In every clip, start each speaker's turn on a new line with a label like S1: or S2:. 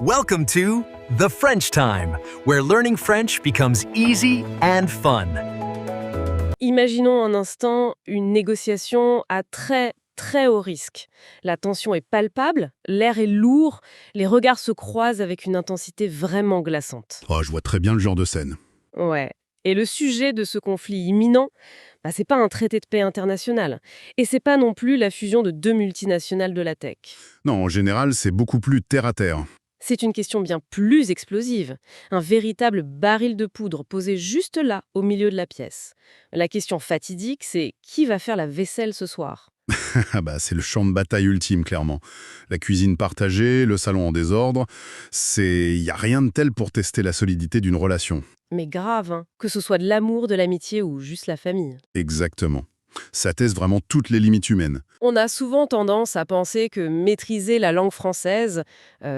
S1: Welcome to The French Time, where learning French becomes easy and fun.
S2: Imaginons un instant une négociation à très haut risque. La tension est palpable, l'air est lourd, les regards se croisent avec une intensité vraiment glaçante.
S3: Oh, je vois très bien le genre de scène.
S2: Ouais. Et le sujet de ce conflit imminent, c'est pas un traité de paix international. Et c'est pas non plus la fusion de deux multinationales de la tech.
S3: Non, en général, c'est beaucoup plus terre à terre.
S2: C'est une question bien plus explosive. Un véritable baril de poudre posé juste là, au milieu de la pièce. La question fatidique, c'est qui va faire la vaisselle ce soir ?
S3: Ah bah, c'est le champ de bataille ultime, clairement. La cuisine partagée, le salon en désordre, il y a rien de tel pour tester la solidité d'une relation.
S2: Mais grave, hein, que ce soit de l'amour, de l'amitié ou juste la famille.
S3: Exactement. Ça teste vraiment toutes les limites humaines.
S2: On a souvent tendance à penser que maîtriser la langue française,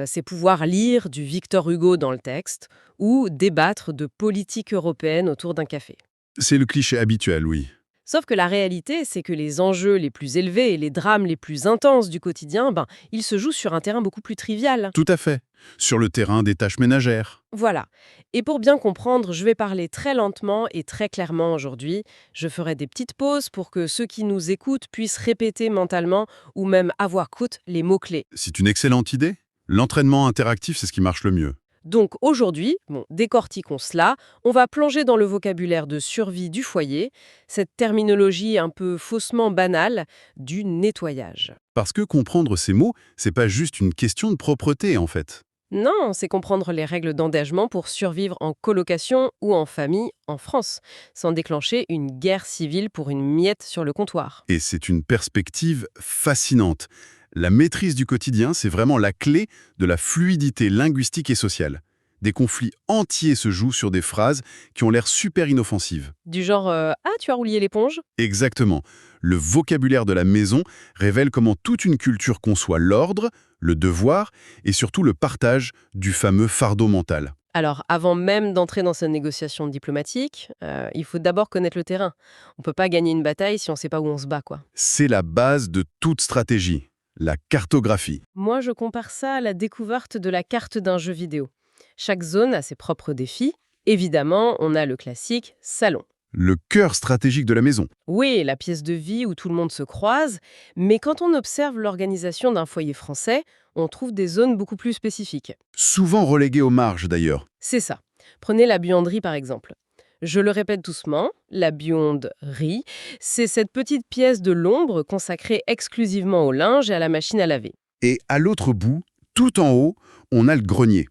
S2: c'est pouvoir lire du Victor Hugo dans le texte ou débattre de politique européenne autour d'un café.
S3: C'est le cliché habituel, oui.
S2: Sauf que la réalité, c'est que les enjeux les plus élevés et les drames les plus intenses du quotidien, ils se jouent sur un terrain beaucoup plus trivial.
S3: Tout à fait. Sur le terrain des tâches ménagères.
S2: Voilà. Et pour bien comprendre, je vais parler très lentement et très clairement aujourd'hui. Je ferai des petites pauses pour que ceux qui nous écoutent puissent répéter mentalement ou même à voix haute les mots-clés.
S3: C'est une excellente idée. L'entraînement interactif, c'est ce qui marche le mieux.
S2: Donc aujourd'hui, décortiquons cela, on va plonger dans le vocabulaire de survie du foyer, cette terminologie un peu faussement banale du nettoyage.
S3: Parce que comprendre ces mots, c'est pas juste une question de propreté, en fait.
S2: Non, c'est comprendre les règles d'engagement pour survivre en colocation ou en famille en France, sans déclencher une guerre civile pour une miette sur le comptoir.
S3: Et c'est une perspective fascinante. La maîtrise du quotidien, c'est vraiment la clé de la fluidité linguistique et sociale. Des conflits entiers se jouent sur des phrases qui ont l'air super inoffensives.
S2: Du genre Ah, tu as rouillé l'éponge ?»
S3: Exactement. Le vocabulaire de la maison révèle comment toute une culture conçoit l'ordre, le devoir et surtout le partage du fameux fardeau mental.
S2: Alors, avant même d'entrer dans cette négociation diplomatique, il faut d'abord connaître le terrain. On ne peut pas gagner une bataille si on ne sait pas où on se bat, quoi.
S3: C'est la base de toute stratégie, la cartographie.
S2: Moi, je compare ça à la découverte de la carte d'un jeu vidéo. Chaque zone a ses propres défis. Évidemment, on a le classique salon.
S3: Le cœur stratégique de la maison.
S2: Oui, la pièce de vie où tout le monde se croise, mais quand on observe l'organisation d'un foyer français, on trouve des zones beaucoup plus spécifiques.
S3: Souvent relégué aux marges d'ailleurs.
S2: C'est ça. Prenez la buanderie par exemple. Je le répète doucement, la buanderie, c'est cette petite pièce de l'ombre consacrée exclusivement au linge et à la machine à laver.
S3: Et à l'autre bout, tout en haut, on a le grenier.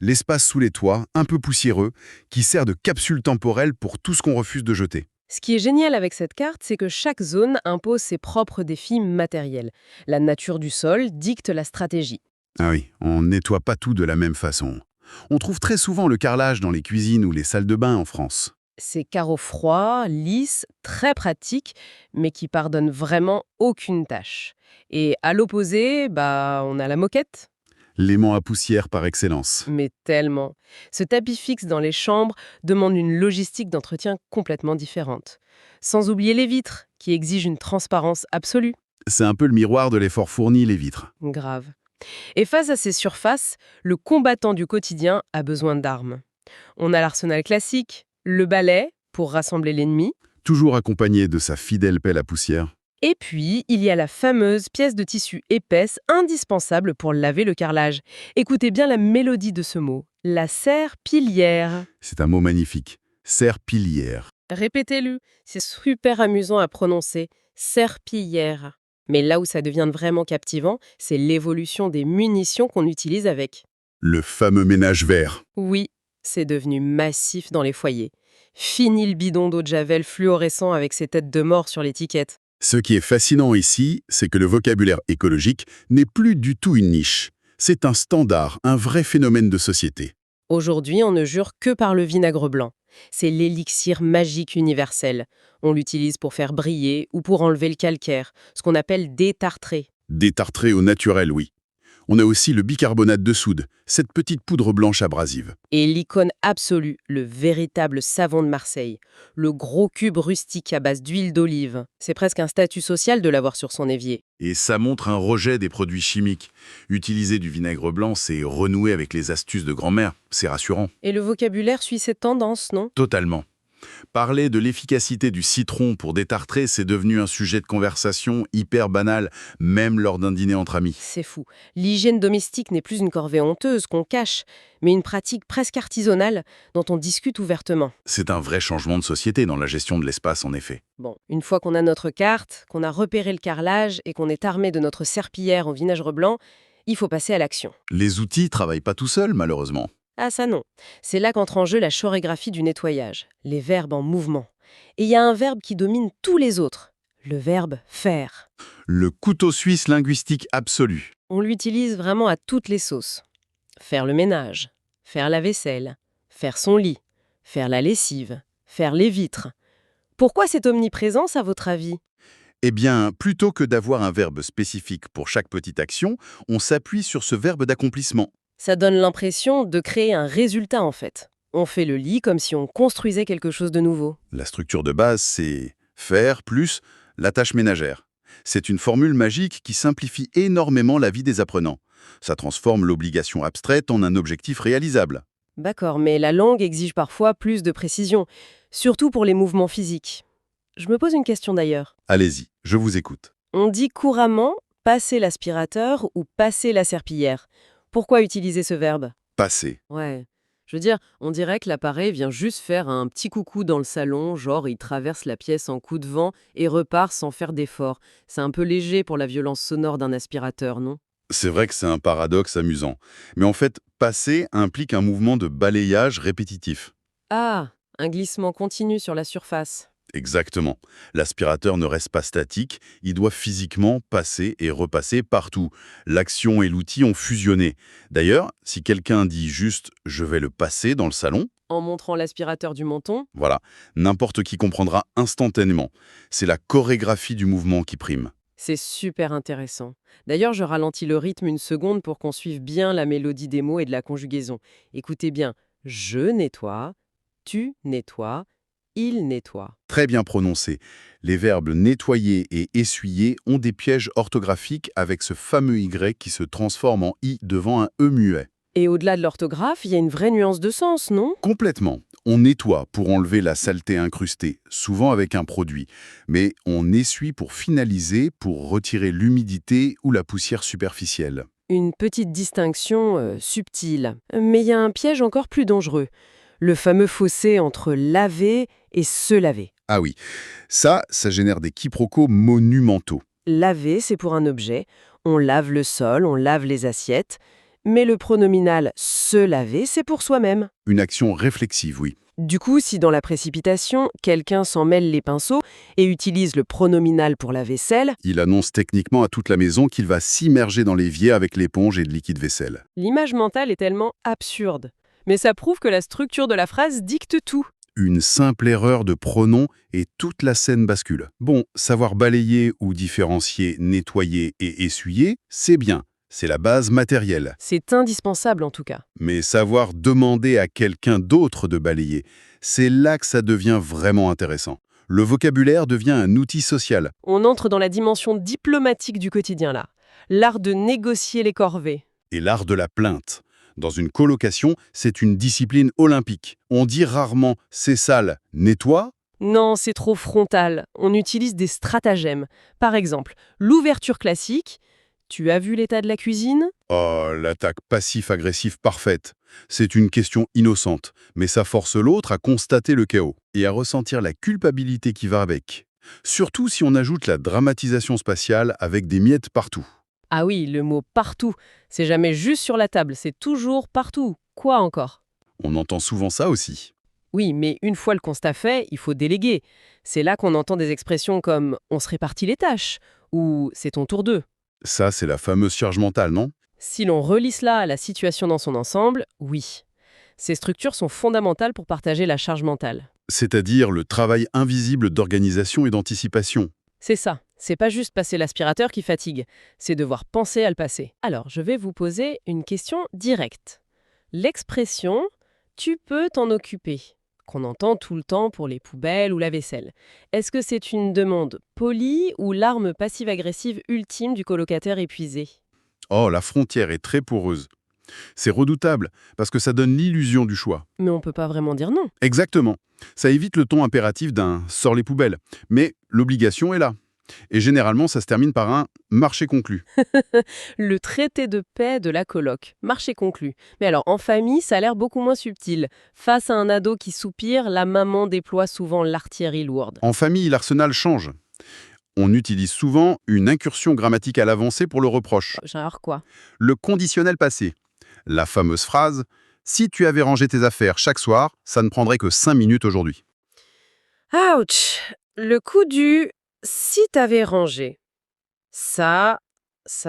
S3: L'espace sous les toits, un peu poussiéreux, qui sert de capsule temporelle pour tout ce qu'on refuse de jeter.
S2: Ce qui est génial avec cette carte, c'est que chaque zone impose ses propres défis matériels. La nature du sol dicte la stratégie.
S3: Ah oui, on nettoie pas tout de la même façon. On trouve très souvent le carrelage dans les cuisines ou les salles de bain en France.
S2: Ces carreaux froids, lisses, très pratiques, mais qui pardonnent vraiment aucune tâche. Et à l'opposé, on a la moquette.
S3: L'aimant à poussière par excellence.
S2: Mais tellement. Ce tapis fixe dans les chambres demande une logistique d'entretien complètement différente. Sans oublier les vitres, qui exigent une transparence absolue.
S3: C'est un peu le miroir de l'effort fourni, les vitres.
S2: Grave. Et face à ces surfaces, le combattant du quotidien a besoin d'armes. On a l'arsenal classique, le balai pour rassembler l'ennemi,
S3: Toujours accompagné de sa fidèle pelle à poussière.
S2: et puis il y a la fameuse pièce de tissu épaisse indispensable pour laver le carrelage. Écoutez bien la mélodie de ce mot, la serpillière.
S3: C'est un mot magnifique. Serpillière.
S2: Répétez-le, c'est super amusant à prononcer, serpillière. Mais là où ça devient vraiment captivant, c'est l'évolution des munitions qu'on utilise avec.
S3: Le fameux ménage vert.
S2: Oui, c'est devenu massif dans les foyers. Fini le bidon d'eau de javel fluorescent avec ses têtes de mort sur l'étiquette.
S3: Ce qui est fascinant ici, c'est que le vocabulaire écologique n'est plus du tout une niche. C'est un standard, un vrai phénomène de société.
S2: Aujourd'hui, on ne jure que par le vinaigre blanc. C'est l'élixir magique universel. On l'utilise pour faire briller ou pour enlever le calcaire, ce qu'on appelle détartrer.
S3: Détartré au naturel, oui. On a aussi le bicarbonate de soude, cette petite poudre blanche abrasive.
S2: Et l'icône absolue, le véritable savon de Marseille. Le gros cube rustique à base d'huile d'olive. C'est presque un statut social de l'avoir sur son évier.
S3: Et ça montre un rejet des produits chimiques. Utiliser du vinaigre blanc, c'est renouer avec les astuces de grand-mère. C'est rassurant.
S2: Et le vocabulaire suit cette tendance, non?
S3: Totalement. Parler de l'efficacité du citron pour détartrer, c'est devenu un sujet de conversation hyper banal, même lors d'un dîner entre amis.
S2: C'est fou. L'hygiène domestique n'est plus une corvée honteuse qu'on cache, mais une pratique presque artisanale dont on discute ouvertement.
S3: C'est un vrai changement de société dans la gestion de l'espace, en effet.
S2: Bon, une fois qu'on a notre carte, qu'on a repéré le carrelage et qu'on est armé de notre serpillière au vinaigre blanc, il faut passer à l'action.
S3: Les outils travaillent pas tout seuls, malheureusement.
S2: Ah ça non. C'est là qu'entre en jeu la chorégraphie du nettoyage, les verbes en mouvement. Et il y a un verbe qui domine tous les autres, le verbe faire.
S3: Le couteau suisse linguistique absolu.
S2: On l'utilise vraiment à toutes les sauces. Faire le ménage, faire la vaisselle, faire son lit, faire la lessive, faire les vitres. Pourquoi cette omniprésence à votre avis?
S3: Eh bien, plutôt que d'avoir un verbe spécifique pour chaque petite action, on s'appuie sur ce verbe d'accomplissement.
S2: Ça donne l'impression de créer un résultat en fait. On fait le lit comme si on construisait quelque chose de nouveau.
S3: La structure de base, c'est faire plus la tâche ménagère. C'est une formule magique qui simplifie énormément la vie des apprenants. Ça transforme l'obligation abstraite en un objectif réalisable.
S2: D'accord, mais la langue exige parfois plus de précision, surtout pour les mouvements physiques. Je me pose une question d'ailleurs.
S3: Allez-y, je vous écoute.
S2: On dit couramment passer l'aspirateur ou passer la serpillière. Pourquoi utiliser ce verbe?
S3: Passer.
S2: Ouais. Je veux dire, on dirait que l'appareil vient juste faire un petit coucou dans le salon, genre il traverse la pièce en coup de vent et repart sans faire d'effort. C'est un peu léger pour la violence sonore d'un aspirateur, non?
S3: C'est vrai que c'est un paradoxe amusant. Mais en fait, passer implique un mouvement de balayage répétitif.
S2: Ah, un glissement continu sur la surface.
S3: Exactement. L'aspirateur ne reste pas statique, il doit physiquement passer et repasser partout. L'action et l'outil ont fusionné. D'ailleurs, si quelqu'un dit juste « je vais le passer dans le salon »,
S2: En montrant l'aspirateur du menton,
S3: voilà, n'importe qui comprendra instantanément. C'est la chorégraphie du mouvement qui prime.
S2: c'est super intéressant. D'ailleurs, je ralentis le rythme une seconde pour qu'on suive bien la mélodie des mots et de la conjugaison. Écoutez bien, je nettoie, tu nettoies, il nettoie.
S3: Très bien prononcé. Les verbes nettoyer et essuyer ont des pièges orthographiques avec ce fameux Y qui se transforme en I devant un E muet.
S2: Et au-delà de l'orthographe, il y a une vraie nuance de sens, non?
S3: Complètement. On nettoie pour enlever la saleté incrustée, souvent avec un produit. Mais on essuie pour finaliser, pour retirer l'humidité ou la poussière superficielle.
S2: Une petite distinction subtile. Mais il y a un piège encore plus dangereux. Le fameux fossé entre laver et se laver.
S3: Ah oui, ça génère des quiproquos monumentaux.
S2: Laver, c'est pour un objet. On lave le sol, on lave les assiettes. Mais le pronominal se laver, c'est pour soi-même.
S3: Une action réflexive, oui.
S2: Du coup, si dans la précipitation, quelqu'un s'en mêle les pinceaux et utilise le pronominal pour la vaisselle,
S3: Il annonce techniquement à toute la maison qu'il va s'immerger dans l'évier avec l'éponge et le liquide vaisselle.
S2: l'image mentale est tellement absurde. Mais ça prouve que la structure de la phrase dicte tout.
S3: Une simple erreur de pronom et toute la scène bascule. Bon, savoir balayer ou différencier nettoyer et essuyer, c'est bien. C'est la base matérielle.
S2: C'est indispensable en tout cas.
S3: Mais savoir demander à quelqu'un d'autre de balayer, c'est là que ça devient vraiment intéressant. Le vocabulaire devient un outil social.
S2: On entre dans la dimension diplomatique du quotidien là. L'art de négocier les corvées.
S3: Et l'art de la plainte. Dans une colocation, c'est une discipline olympique. On dit rarement « c'est sale, nettoie ».
S2: Non, c'est trop frontal. On utilise des stratagèmes. Par exemple, l'ouverture classique. Tu as vu l'état de la cuisine?
S3: Oh, l'attaque passif-agressive parfaite. C'est une question innocente, mais ça force l'autre à constater le chaos et à ressentir la culpabilité qui va avec. Surtout si on ajoute la dramatisation spatiale avec des miettes partout.
S2: Ah oui, le mot partout. C'est jamais juste sur la table, c'est toujours partout. Quoi encore?
S3: On entend souvent ça aussi.
S2: Oui, mais une fois le constat fait, il faut déléguer. C'est là qu'on entend des expressions comme « on se répartit les tâches » ou « c'est ton tour d'eux ».
S3: Ça, c'est la fameuse charge mentale, non?
S2: Si l'on relie cela à la situation dans son ensemble, oui. Ces structures sont fondamentales pour partager la charge mentale.
S3: C'est-à-dire le travail invisible d'organisation et d'anticipation.
S2: C'est ça. C'est pas juste passer l'aspirateur qui fatigue, c'est devoir penser à le passer. Alors, je vais vous poser une question directe. L'expression « tu peux t'en occuper », qu'on entend tout le temps pour les poubelles ou la vaisselle, est-ce que c'est une demande polie ou l'arme passive-agressive ultime du colocataire épuisé?
S3: Oh, la frontière est très poreuse. C'est redoutable, parce que ça donne l'illusion du choix.
S2: Mais on peut pas vraiment dire non.
S3: Exactement. Ça évite le ton impératif d'un «sors les poubelles». Mais l'obligation est là. Et généralement, ça se termine par un marché conclu.
S2: Le traité de paix de la coloc, marché conclu. Mais alors, en famille, ça a l'air beaucoup moins subtil. Face à un ado qui soupire, la maman déploie souvent l'artillerie lourde.
S3: En famille, l'arsenal change. On utilise souvent une incursion grammaticale avancée pour le reproche.
S2: Genre quoi?
S3: Le conditionnel passé. La fameuse phrase « Si tu avais rangé tes affaires chaque soir, ça ne prendrait que 5 minutes aujourd'hui
S2: Ouch! Le coup du « si t'avais rangé ». Ça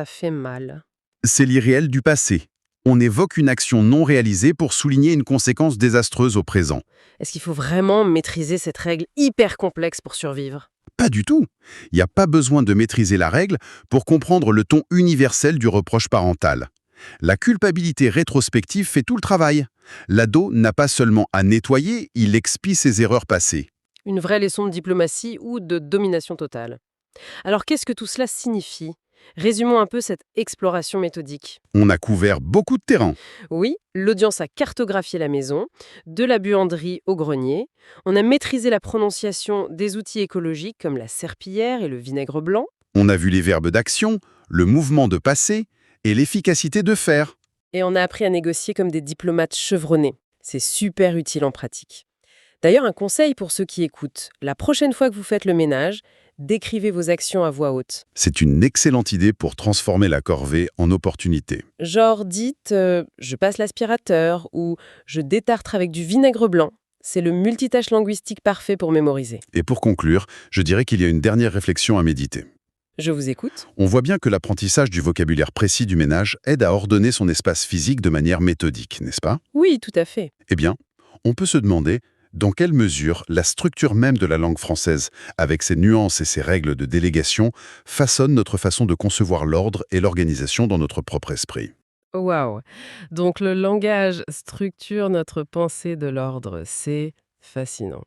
S2: fait mal. ».
S3: C'est l'irréel du passé. On évoque une action non réalisée pour souligner une conséquence désastreuse au présent.
S2: Est-ce qu'il faut vraiment maîtriser cette règle hyper complexe pour survivre?
S3: Pas du tout. Il n'y a pas besoin de maîtriser la règle pour comprendre le ton universel du reproche parental. La culpabilité rétrospective fait tout le travail. L'ado n'a pas seulement à nettoyer, il expie ses erreurs passées.
S2: Une vraie leçon de diplomatie ou de domination totale. Alors qu'est-ce que tout cela signifie? Résumons un peu cette exploration méthodique.
S3: On a couvert beaucoup de terrain.
S2: Oui, l'audience a cartographié la maison, de la buanderie au grenier. On a maîtrisé la prononciation des outils écologiques comme la serpillière et le vinaigre blanc.
S3: On a vu les verbes d'action, le mouvement de passer et l'efficacité de faire.
S2: Et on a appris à négocier comme des diplomates chevronnés. C'est super utile en pratique. D'ailleurs, un conseil pour ceux qui écoutent. La prochaine fois que vous faites le ménage, décrivez vos actions à voix haute.
S3: C'est une excellente idée pour transformer la corvée en opportunité.
S2: Genre, dites je passe l'aspirateur » ou « je détartre avec du vinaigre blanc ». C'est le multitâche linguistique parfait pour mémoriser.
S3: Et pour conclure, je dirais qu'il y a une dernière réflexion à méditer.
S2: Je vous écoute.
S3: On voit bien que l'apprentissage du vocabulaire précis du ménage aide à ordonner son espace physique de manière méthodique, n'est-ce pas?
S2: Oui, tout à fait.
S3: Eh bien, on peut se demander dans quelle mesure la structure même de la langue française, avec ses nuances et ses règles de délégation, façonne notre façon de concevoir l'ordre et l'organisation dans notre propre esprit.
S2: Waouh! Donc le langage structure notre pensée de l'ordre. C'est fascinant.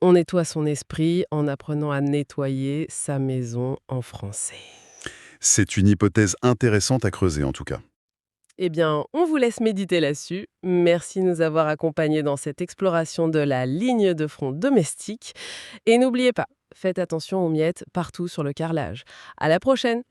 S2: On nettoie son esprit en apprenant à nettoyer sa maison en français.
S3: C'est une hypothèse intéressante à creuser en tout cas.
S2: Eh bien, on vous laisse méditer là-dessus. Merci de nous avoir accompagnés dans cette exploration de la ligne de front domestique. Et n'oubliez pas, faites attention aux miettes partout sur le carrelage. À la prochaine!